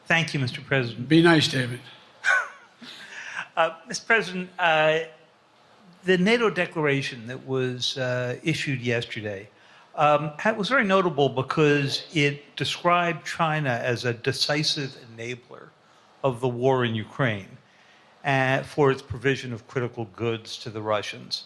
Thank you, Mr. President. Be nice, David. Mr. President, the NATO declaration that was issued yesterday was very notable because it described China as a decisive enabler of the war in Ukraine for its provision of critical goods to the Russians.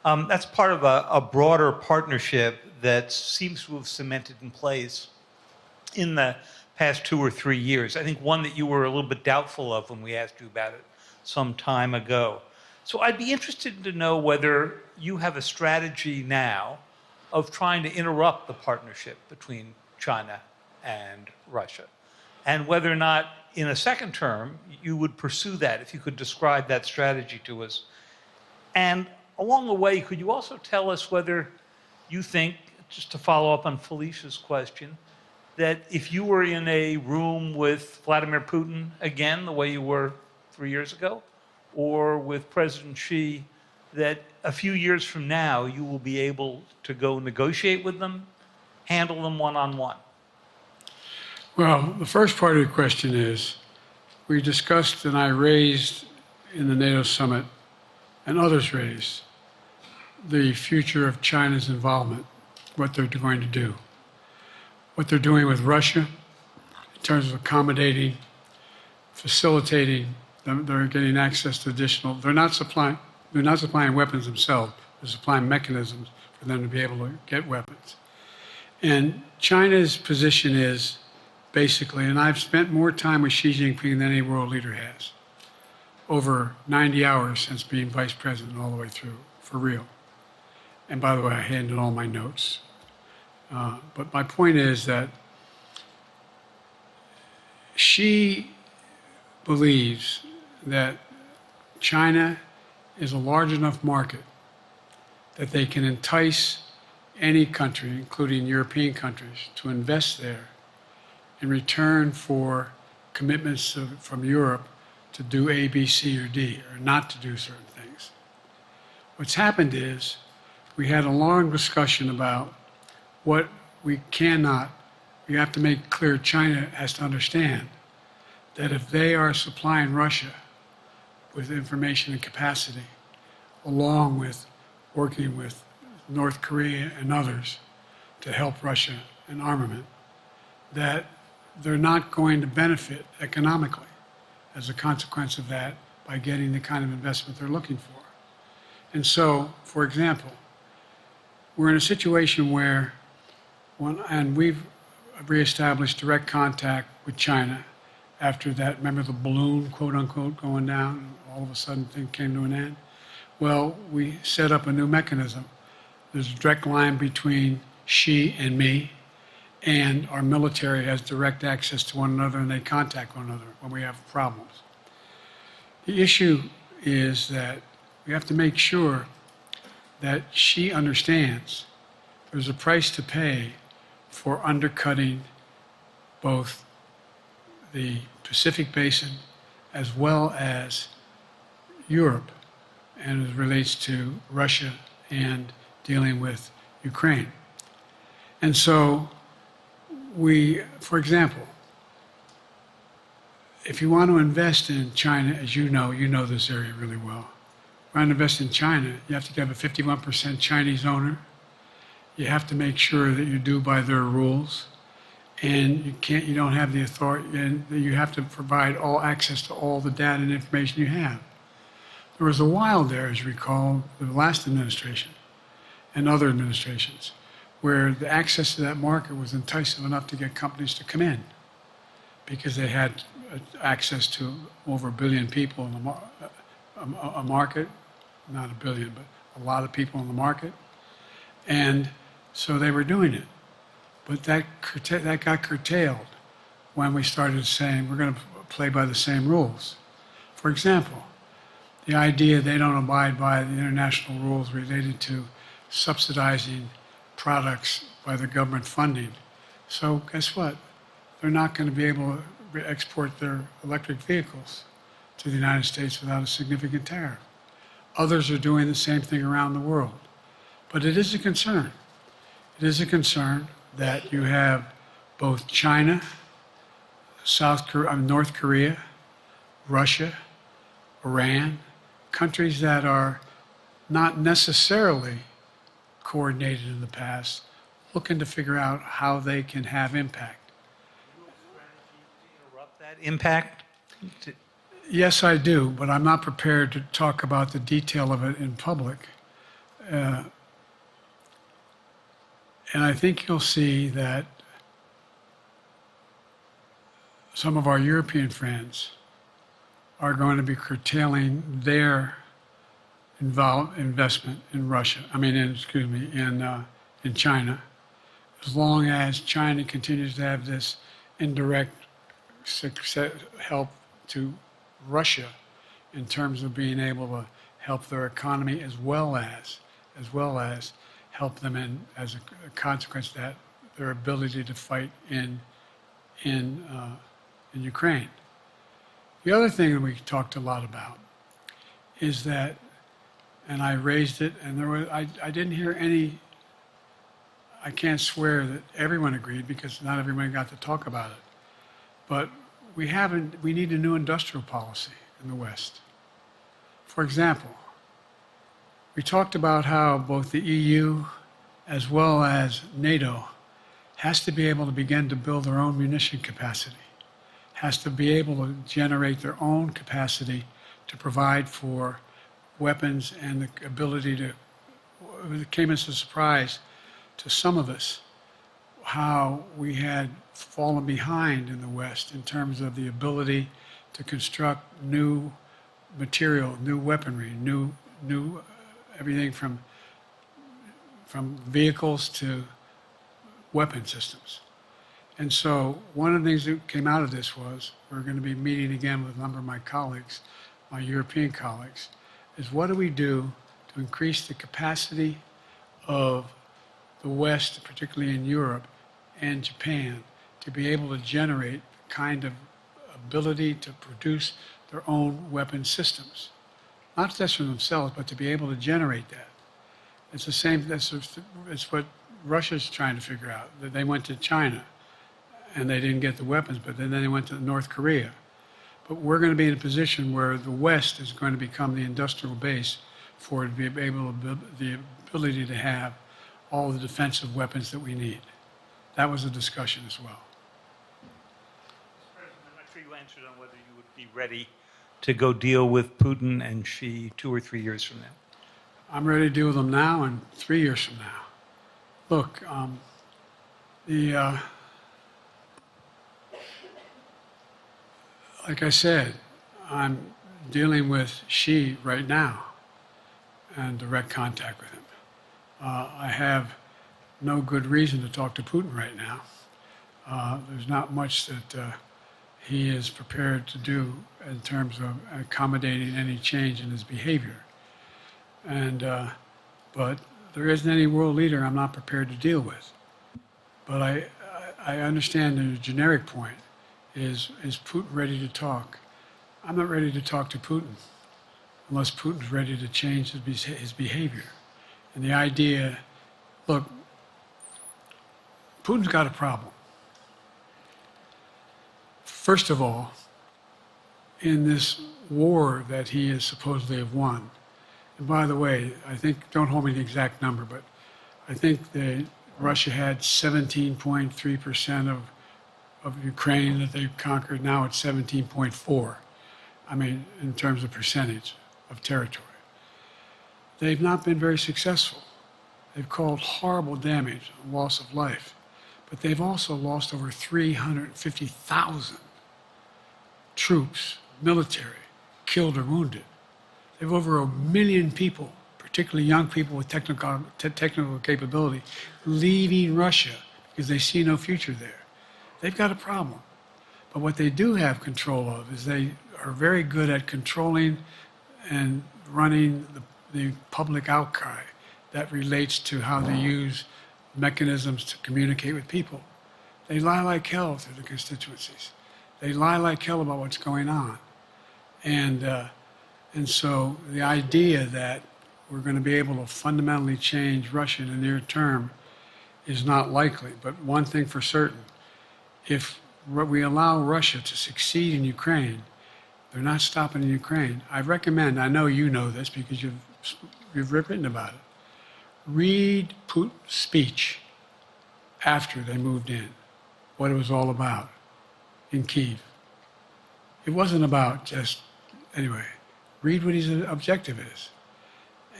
That's part of a broader partnership that seems to have cemented in place in the past 2 or 3 years. I think one that you were a little bit doubtful of when we asked you about it some time ago. So I'd be interested to know whether you have a strategy now of trying to interrupt the partnership between China and Russia, and whether or not in a second term you would pursue that, if you could describe that strategy to us. And along the way, could you also tell us whether you think, just to follow up on Felicia's question, that if you were in a room with Vladimir Putin again, the way you were 3 years ago, or with President Xi, that a few years from now you will be able to go negotiate with them, handle them one-on-one? Well, the first part of the question is, we discussed and I raised in the NATO summit, and others raised, the future of China's involvement, what they're going to do, what they're doing with Russia in terms of accommodating, facilitating. They're getting access to additional. They're not supplying weapons themselves. They're supplying mechanisms for them to be able to get weapons. And China's position is basically, and I've spent more time with Xi Jinping than any world leader has, over 90 hours since being vice president all the way through, for real. And by the way, I handed all my notes. But my point is that Xi believes that China is a large enough market that they can entice any country, including European countries, to invest there in return for commitments from Europe to do A, B, C, or D, or not to do certain things. What's happened is we had a long discussion about what we have to make clear. China has to understand that if they are supplying Russia with information and capacity, along with working with North Korea and others to help Russia in armament, that they're not going to benefit economically as a consequence of that by getting the kind of investment they're looking for. And so, for example, we're in a situation where, and we've reestablished direct contact with China after that, remember the balloon, quote unquote, going down, and all of a sudden things came to an end? Well, we set up a new mechanism. There's a direct line between Xi and me, and our military has direct access to one another, and they contact one another when we have problems. The issue is that we have to make sure that Xi understands there's a price to pay for undercutting both the Pacific Basin as well as Europe, and as it relates to Russia and dealing with Ukraine. And so for example, if you want to invest in China, as you know this area really well. If you want to invest in China, you have to have a 51% Chinese owner. You have to make sure that you do by their rules. And you don't have the authority, and you have to provide all access to all the data and information you have. There was a while there, as you recall, the last administration and other administrations, where the access to that market was enticing enough to get companies to come in because they had access to over 1 billion people in a market, not 1 billion, but a lot of people in the market. And so they were doing it. But that got curtailed when we started saying we're going to play by the same rules. For example, the idea they don't abide by the international rules related to subsidizing products by the government funding. So guess what? They're not going to be able to export their electric vehicles to the United States without a significant tariff. Others are doing the same thing around the world. But it is a concern. It is a concern that you have both China North Korea, Russia, Iran, countries that are not necessarily coordinated in the past, looking to figure out how they can have impact. Interrupt that impact? Yes, I do, but I'm not prepared to talk about the detail of it in public. And I think you'll see that some of our European friends are going to be curtailing their investment in Russia. In China, as long as China continues to have this indirect help to Russia in terms of being able to help their economy as well as help them in as a consequence of that their ability to fight in Ukraine. The other thing that we talked a lot about is that, and I raised it, and I didn't hear any. I can't swear that everyone agreed because not everyone got to talk about it, but we need a new industrial policy in the West. For example, we talked about how both the EU as well as NATO has to be able to begin to build their own munition capacity, has to be able to generate their own capacity to provide for weapons and the ability to, it came as a surprise to some of us how we had fallen behind in the West in terms of the ability to construct new material, new weaponry, new everything from vehicles to weapon systems. And so one of the things that came out of this was we're going to be meeting again with a number of my colleagues, my European colleagues, is what do we do to increase the capacity of the West, particularly in Europe and Japan, to be able to generate the kind of ability to produce their own weapon systems. Not just for themselves, but to be able to generate that. It's the same, it's what Russia's trying to figure out. That they went to China and they didn't get the weapons, but then they went to North Korea. But we're going to be in a position where the West is going to become the industrial base for it to be able to, the ability to have all the defensive weapons that we need. That was a discussion as well. Mr. President, I'm not sure you answered on whether you would be ready to go deal with Putin and Xi 2 or 3 years from now. I'm ready to deal with them now and 3 years from now. Look, like I said, I'm dealing with Xi right now and direct contact with him. I have no good reason to talk to Putin right now. There's not much that he is prepared to do in terms of accommodating any change in his behavior. But there isn't any world leader I'm not prepared to deal with. But I understand the generic point is Putin ready to talk? I'm not ready to talk to Putin unless Putin's ready to change his behavior. And the idea, look, Putin's got a problem. First of all, in this war that he is supposedly have won, and by the way, I think, don't hold me to the exact number, but I think that Russia had 17.3% of Ukraine that they've conquered. Now it's 17.4. I mean, in terms of percentage of territory. They've not been very successful. They've caused horrible damage, loss of life, but they've also lost over 350,000 troops, military, killed or wounded. They have over 1 million people, particularly young people with technical capability, leaving Russia because they see no future there. They've got a problem. But what they do have control of is they are very good at controlling and running the public outcry that relates to how they use mechanisms to communicate with people. They lie like hell through the constituencies. They lie like hell about what's going on. And so the idea that we're going to be able to fundamentally change Russia in the near term is not likely. But one thing for certain, if we allow Russia to succeed in Ukraine, they're not stopping in Ukraine. I recommend, I know you know this because you've written about it, read Putin's speech after they moved in, what it was all about in Kyiv. It wasn't about just, anyway, read what his objective is.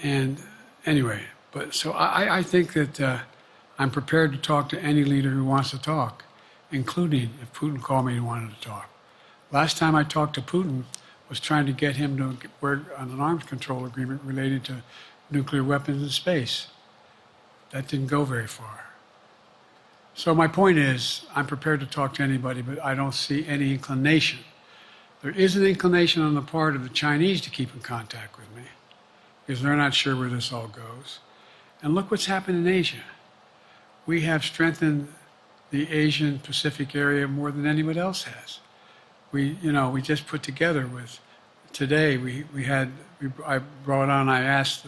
And anyway, but so I think that I'm prepared to talk to any leader who wants to talk, including if Putin called me and wanted to talk. Last time I talked to Putin was trying to get him to work on an arms control agreement related to nuclear weapons in space. That didn't go very far. So my point is, I'm prepared to talk to anybody, but I don't see any inclination. There is an inclination on the part of the Chinese to keep in contact with me, because they're not sure where this all goes. And look what's happened in Asia. We have strengthened the Asian Pacific area more than anyone else has. We just put together with, today I brought on, I asked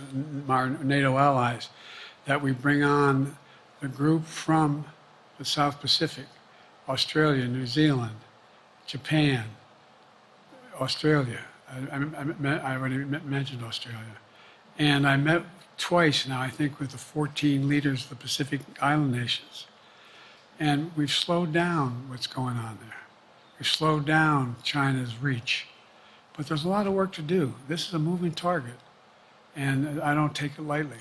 our NATO allies that we bring on the group from the South Pacific, Australia, New Zealand, Japan, Australia. I already mentioned Australia. And I met twice now, I think, with the 14 leaders of the Pacific Island nations. And we've slowed down what's going on there. We've slowed down China's reach. But there's a lot of work to do. This is a moving target, and I don't take it lightly.